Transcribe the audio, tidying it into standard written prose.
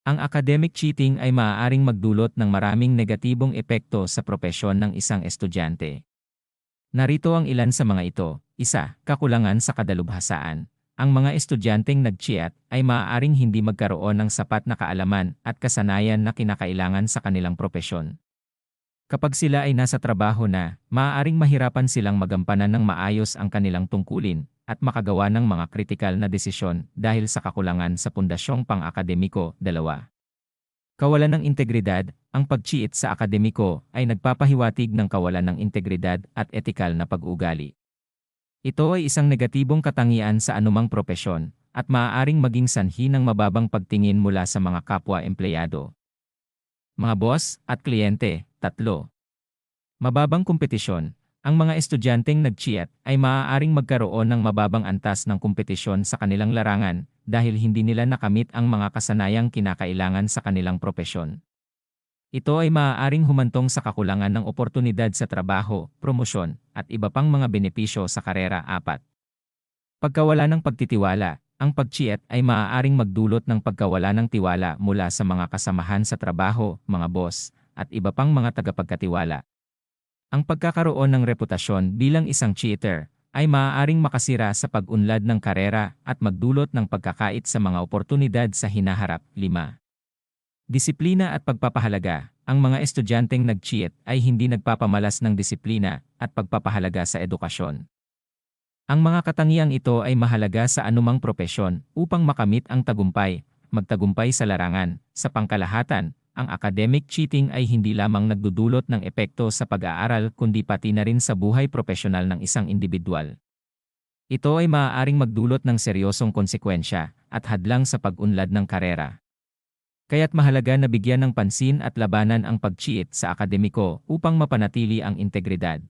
Ang academic cheating ay maaaring magdulot ng maraming negatibong epekto sa propesyon ng isang estudyante. Narito ang ilan sa mga ito. Isa, kakulangan sa kadalubhasaan. Ang mga estudyanteng nag-cheat ay maaaring hindi magkaroon ng sapat na kaalaman at kasanayan na kinakailangan sa kanilang propesyon. Kapag sila ay nasa trabaho na, maaaring mahirapan silang magampanan ng maayos ang kanilang tungkulin at makagawa ng mga kritikal na desisyon dahil sa kakulangan sa pundasyong pang-akademiko. Dalawa, kawalan ng integridad. Ang pag-cheat sa akademiko ay nagpapahiwatig ng kawalan ng integridad at etikal na pag-uugali. Ito ay isang negatibong katangian sa anumang propesyon at maaaring maging sanhi ng mababang pagtingin mula sa mga kapwa-empleyado, mga boss at kliyente. Tatlo, mababang kompetisyon. Ang mga estudyanteng nag-cheat ay maaaring magkaroon ng mababang antas ng kompetisyon sa kanilang larangan dahil hindi nila nakamit ang mga kasanayang kinakailangan sa kanilang propesyon. Ito ay maaaring humantong sa kakulangan ng oportunidad sa trabaho, promosyon, at iba pang mga benepisyo sa karera. Apat, pagkawala ng pagtitiwala. Ang pag-cheat ay maaaring magdulot ng pagkawala ng tiwala mula sa mga kasamahan sa trabaho, mga boss, at iba pang mga tagapagkatiwala. Ang pagkakaroon ng reputasyon bilang isang cheater ay maaaring makasira sa pag-unlad ng karera at magdulot ng pagkakait sa mga oportunidad sa hinaharap. 5. Disiplina at pagpapahalaga. Ang mga estudyanteng nag-cheat ay hindi nagpapamalas ng disiplina at pagpapahalaga sa edukasyon. Ang mga katangiang ito ay mahalaga sa anumang propesyon upang makamit ang tagumpay, magtagumpay sa larangan. Sa pangkalahatan, ang academic cheating ay hindi lamang nagdudulot ng epekto sa pag-aaral kundi pati na rin sa buhay propesyonal ng isang individual. Ito ay maaaring magdulot ng seryosong konsekwensya at hadlang sa pag-unlad ng karera. Kaya't mahalaga na bigyan ng pansin at labanan ang pag-cheat sa akademiko upang mapanatili ang integridad.